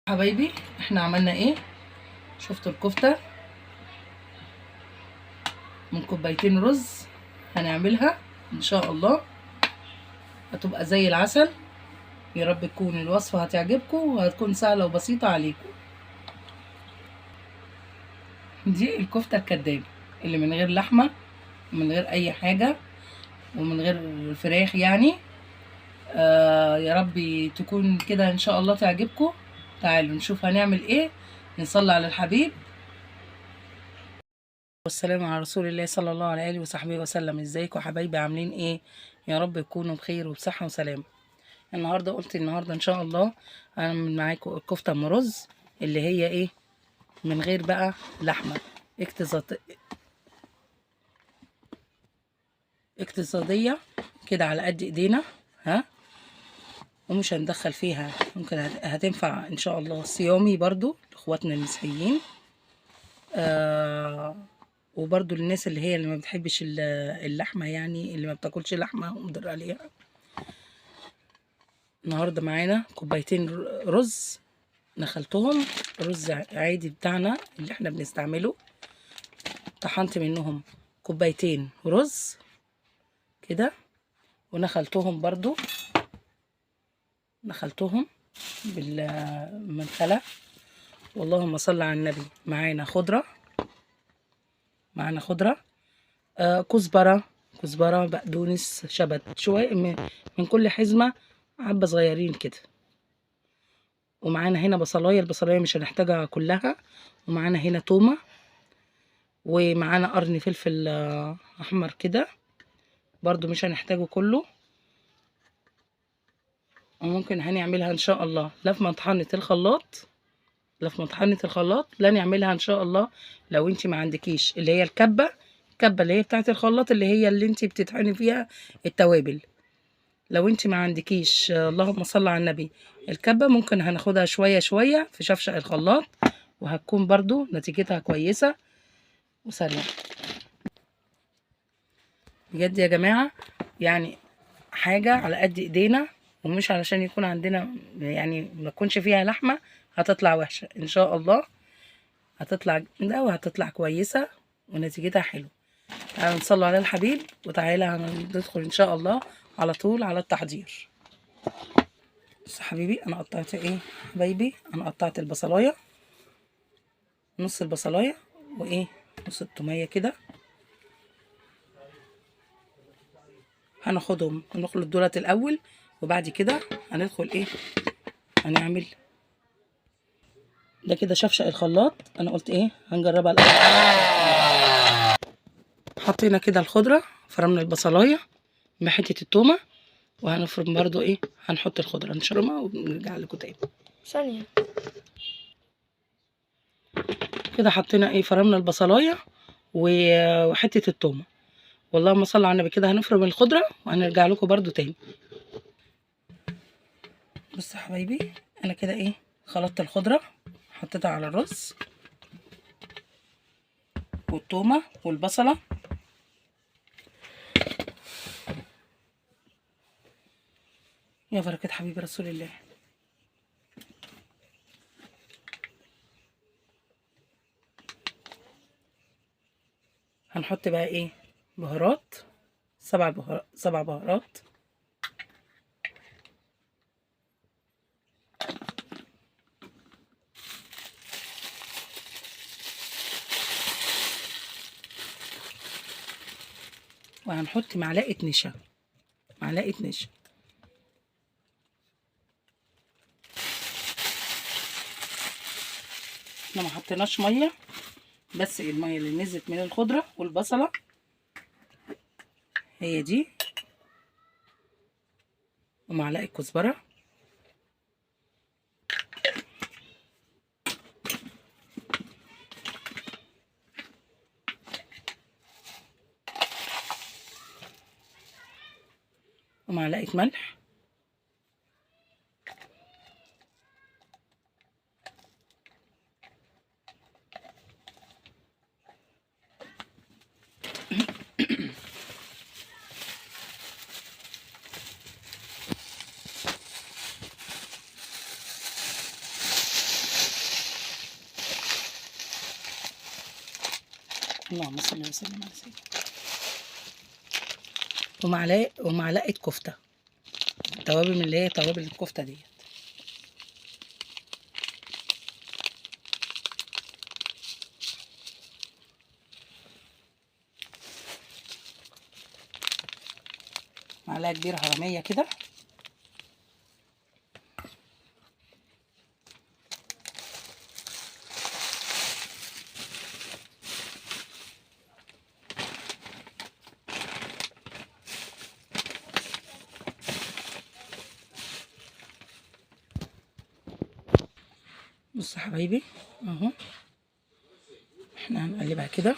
حبايبي احنا عملنا ايه؟ شفتوا الكفتة من كوبايتين رز. هنعملها ان شاء الله هتبقى زي العسل. يا رب تكون الوصفة هتعجبكم وهتكون سهلة وبسيطة عليكم. دي الكفتة الكداب اللي من غير لحمة ومن غير اي حاجة ومن غير فراخ يعني. يا رب تكون كده ان شاء الله تعجبكم. تعالوا نشوف هنعمل ايه. نصلي على الحبيب والسلام على رسول الله صلى الله عليه وآله وصحبه وسلم. ازيكم حبايبي عاملين ايه؟ يا رب تكونوا بخير وبصحة وسلام. النهارده ان شاء الله هعمل معاكم الكفتة ام رز اللي هي ايه؟ من غير بقى لحمة. اقتصادية كده على قد ايدينا. ها، ومش هندخل فيها. ممكن هتنفع ان شاء الله صيامي برضو لاخواتنا المسيحيين. وبرضو للناس اللي ما بتحبش اللحمة، يعني اللي ما بتاكلش لحمة ومضر عليها. النهارده معانا كوبايتين رز نخلتهم، رز عادي بتاعنا اللي احنا بنستعمله. طحنت منهم كوبايتين رز كده ونخلتهم برضو، نخلتهم بالمنخلة. واللهم صل على النبي. معانا خضرة، كزبرة، بقدونس، شبت، شوية من كل حزمة، حبة صغيرين كده. ومعانا هنا بصلاية، البصلاية مش هنحتاجها كلها. ومعانا هنا تومة، ومعانا قرن فلفل احمر كده برضو مش هنحتاجه كله. وممكن هنعملها ان شاء الله لا في مطحنة الخلاط، لا نعملها ان شاء الله لو انت ما عندكيش اللي هي الكبة اللي هي بتاعت الخلاط، اللي انت بتطحني فيها التوابل. لو انت ما عندكيش اللهم صل على النبي الكبة، ممكن هناخدها شوية شوية في شفشق الخلاط، وهتكون برضو نتيجتها كويسة وسريعة. بجد يا جماعة، يعني حاجة على قد ايدينا، ومش علشان يكون عندنا يعني ما تكونش فيها لحمة هتطلع وحشة. ان شاء الله هتطلع جامدة وهتطلع كويسة ونتيجتها حلو. تعالوا نصلي على الحبيب وتعالى هندخل ان شاء الله على طول على التحضير. بص حبيبي، انا قطعت ايه حبايبي؟ انا قطعت البصلايه، نص البصلايه نص التوميه كده. هناخدهم ونخلط دولت الاول، وبعد كده هندخل هنعمل ده كده شفشق الخلاط. انا قلت هنجربها الاول. حطينا كده الخضره، فرمنا البصلايه بحته التومه، وهنفرم برضو هنحط الخضره نشرمها ونرجع لكم تاني ثانيه كده. حطينا فرمنا البصلايه وحته التومه، واللهم صل على النبي. كده هنفرم الخضره وهنرجع لكم برضو تاني. بصوا يا حبايبي، انا كده خلطت الخضره، حطيتها على الرز والثومه والبصله. يا بركه حبيبي رسول الله. هنحط بقى بهارات، 7 بهارات. وهنحط معلقه نشا. احنا ما حطيناش ميه، بس الميه اللي نزلت من الخضره والبصله هي دي. ومعلقه كزبره، ومعلقه ملح، اللهم صل وسلم على سيدنا. ومعلقه كفته، توابل من اللي هي توابل الكفته ديت. معلقه كبيره هرميه كده. بص يا حبايبي اهو، احنا هنقلبها كده.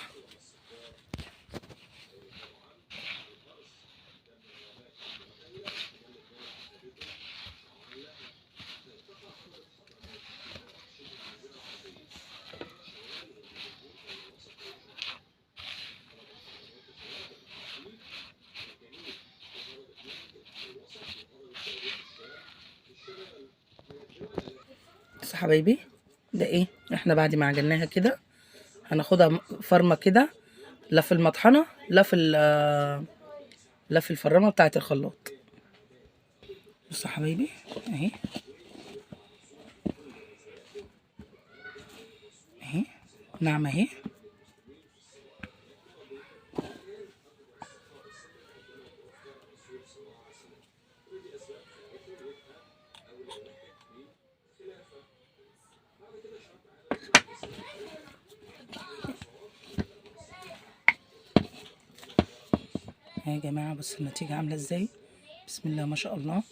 بص يا حبايبي ده ايه، احنا بعد ما عجناها كده هناخدها فرمه كده، لا في المطحنه لا في الفرامه بتاعه الخلاط. بص يا حبايبي اهي اهي ناعمه اهي. يا جماعه بص النتيجه عامله ازاي، بسم الله ما شاء الله.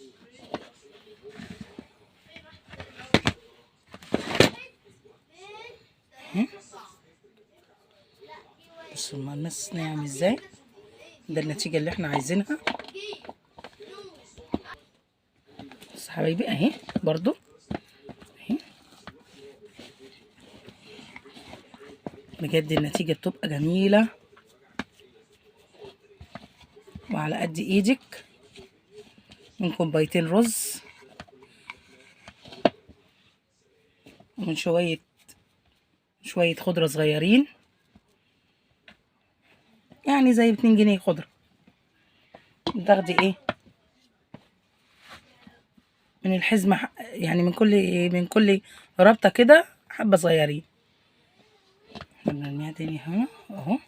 بصوا الملمس ناعم ازاي، ده النتيجه اللي احنا عايزينها. بص حبايبي اهي برضو اهي، بجد النتيجه بتبقى جميله وعلى قد ايدك، من كوبايتين رز ومن شويه خضره صغيرين، يعني زي 2 جنيه خضره. بتاخدي ايه من الحزمه، يعني من كل ربطه كده حبه صغيرين. نرميها تاني هنا اهو.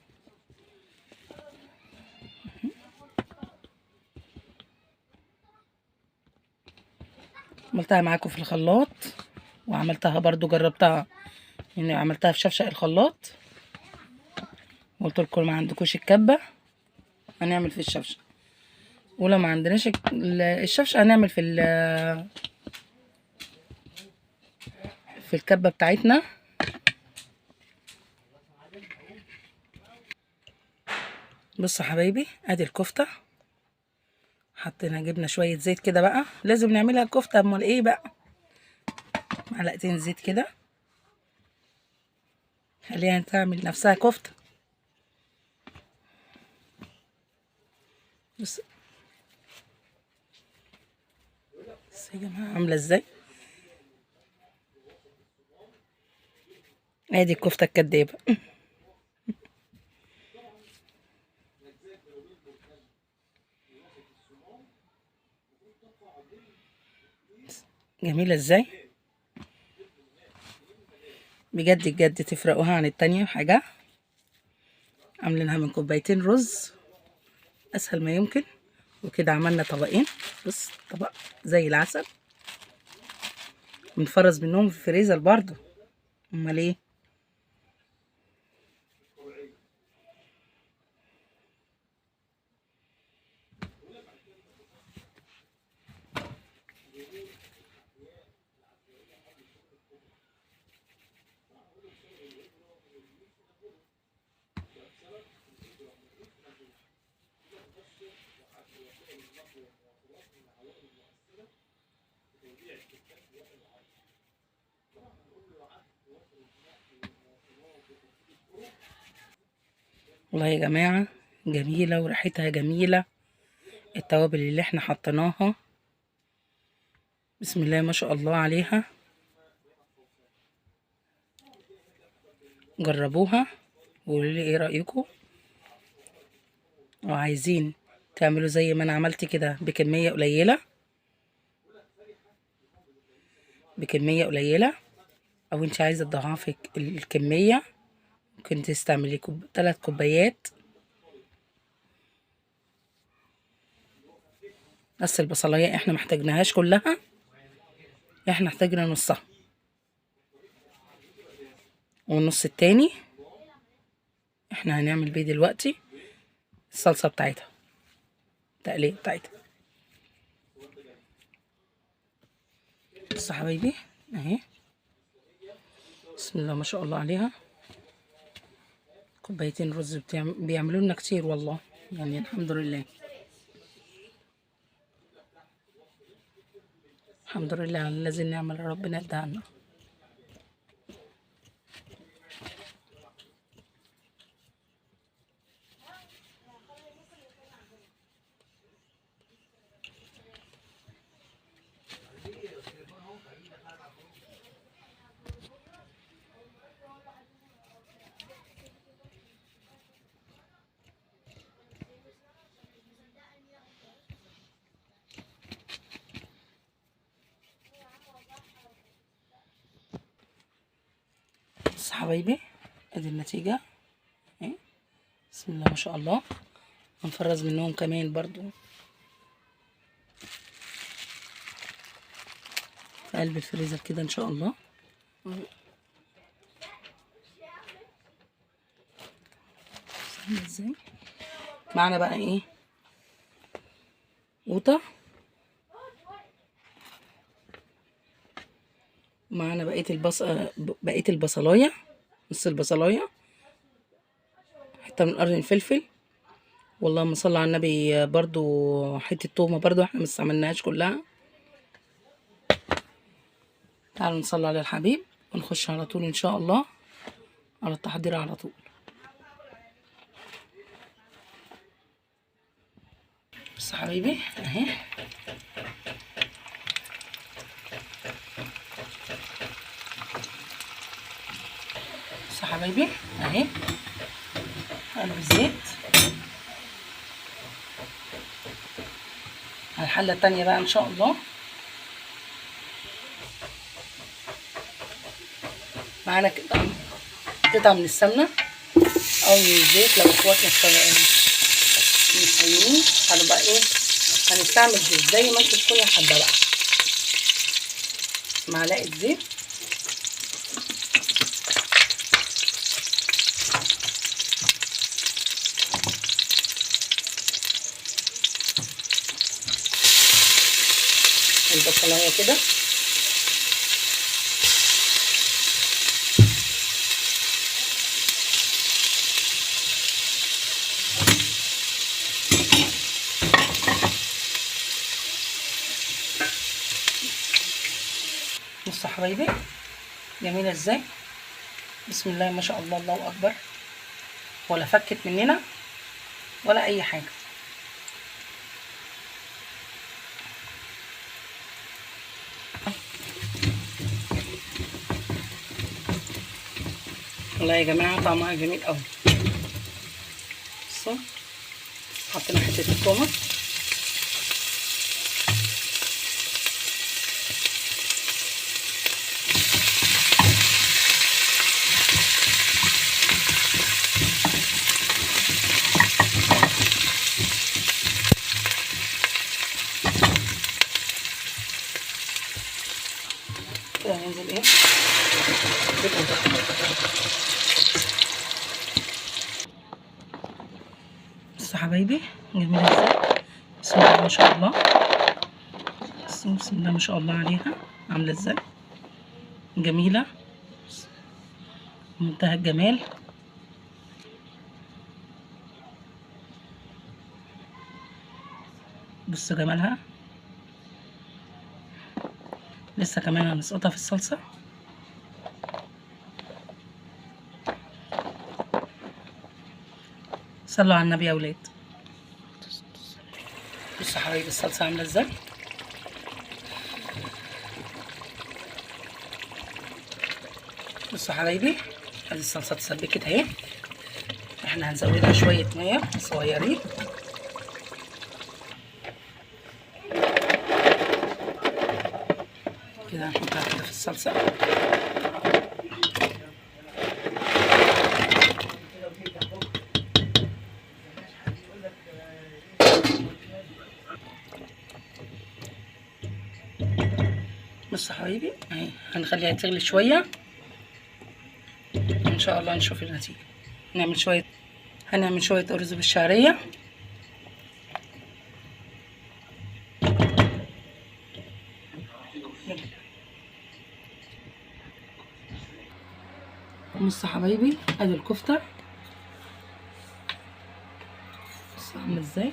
عملتها معاكم في الخلاط، وعملتها برضو جربتها يعني عملتها في شفشق الخلاط، قلت لكم ما عندكوش الكبه هنعمل في الشفشق، ولو ما عندناش الشفشق هنعمل في الكبه بتاعتنا. بصوا يا حبايبي ادي الكفته، حطينا جبنا شويه زيت كده، بقى لازم نعملها كفته، امال ايه بقى. معلقتين زيت كده، خليها تعمل نفسها كفته. بص يا جماعه عامله ازاي، ادي الكفته الكدابه. جميله ازاي، بجد بجد تفرقوها عن التانية حاجه. عاملينها من كوبايتين رز، اسهل ما يمكن. وكده عملنا طبقين، بص طبق زي العسل، بنفرز منهم في الفريزر برضو، امال ايه. والله يا جماعه جميله وريحتها جميله، التوابل اللي احنا حطيناها بسم الله ما شاء الله عليها. جربوها وقولوا لي ايه رايكم، وعايزين تعملوا زي ما انا عملت كده بكميه قليله، او انت عايزه تضاعفي الكميه، ممكن تستعملي 3 كوبايات. بس البصلايه احنا محتاجناهاش كلها، احنا احتاجنا نصها، والنص التاني احنا هنعمل بيه دلوقتي الصلصه بتاعتها، التقليه بتاعتها. بصوا يا حبايبي اهي، بسم الله ما شاء الله عليها. كوبايتين رز بيعملوا لنا كتير والله، يعني الحمد لله، الحمد لله على الذي النعمة اللي ربنا اداها لنا. بس حبايبي ادي النتيجة اهي، بسم الله ما شاء الله. هنفرز منهم كمان برضو في قلب الفريزر كده ان شاء الله. ازاي معانا بقى ايه قوطة، معانا بقية البصلاية، نص البصلاية، حتة من قرن الفلفل، واللهم صل على النبي، برضو حتة تومة برضو احنا مستعملناهاش كلها. تعالوا نصلي على الحبيب ونخش على طول ان شاء الله على التحضير على طول. بص يا حبيبي اهي، بص يا حبايبي اهي قلب الزيت على الحله التانيه بقى ان شاء الله. معانا كده قطعه من السمنه او من الزيت لو اخواتنا مسيين، هنبقى ايه هنستعمل زيت زي ما انتوا تكونوا حابه بقى. معلقه زيت، البصلايه كده، بصوا يا حبايبي جميله ازاي، بسم الله ما شاء الله، الله اكبر، ولا فكت مننا ولا اي حاجه. والله يا جماعه طعمها جميل قوي. بصوا حطينا حته التومه، كده هننزل ايه بالقوطه. بصوا يا حبايبي جميله ازاي، بسم الله ما شاء الله، بسم الله ما شاء الله عليها، عامله ازاي جميله منتهى الجمال. بصوا جمالها، لسه كمان هنسقطها في الصلصه. صلوا على النبي يا ولاد. بصوا يا حبايبي الصلصه عامله ازاي، بصوا يا حبايبي ادي الصلصه اتسبكت اهي، احنا هنزودها شويه ميه صغيرين. كده هنحطها كده في الصلصه. بصوا يا حبايبي اهي، هنخليها تغلي شويه ان شاء الله نشوف النتيجه. هنعمل شويه ارز بالشعريه. بصوا يا حبايبي ادي الكفته بصوا عامله ازاي.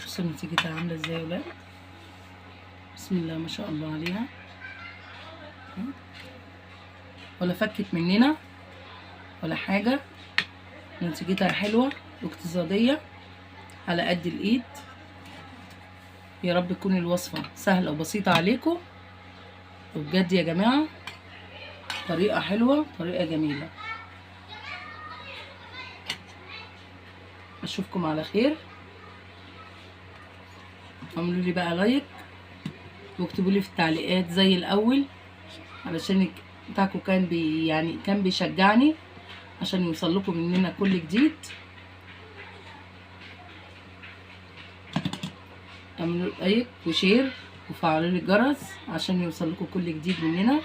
بصوا نتيجتها عامله ازاي يا ولاد، بسم الله ما شاء الله عليها، ولا فكت مننا ولا حاجه. نتيجتها حلوه واقتصاديه على قد الايد. يا رب تكون الوصفه سهله وبسيطه عليكم، وبجد يا جماعه طريقه حلوه طريقه جميله. اشوفكم على خير. اعملوا لي بقى لايك واكتبوا لي في التعليقات زي الاول، علشان بتاعكم كان كان بيشجعني عشان يوصل لكم مننا كل جديد. اعملوا لايك وشير وفعلوا لي الجرس عشان يوصل لكم كل جديد مننا.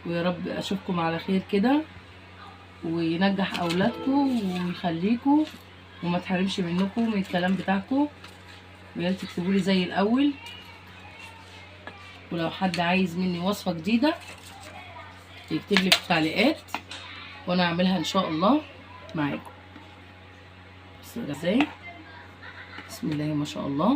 ويا رب اشوفكم على خير كده، وينجح اولادكم ويخليكم وما تحرمش منكم من الكلام بتاعكم. ويا ريت تكتبوا لي زي الاول. ولو حد عايز مني وصفه جديده يكتب لي في التعليقات وانا اعملها ان شاء الله معاكم. بصوا ازاي، بسم الله ما شاء الله.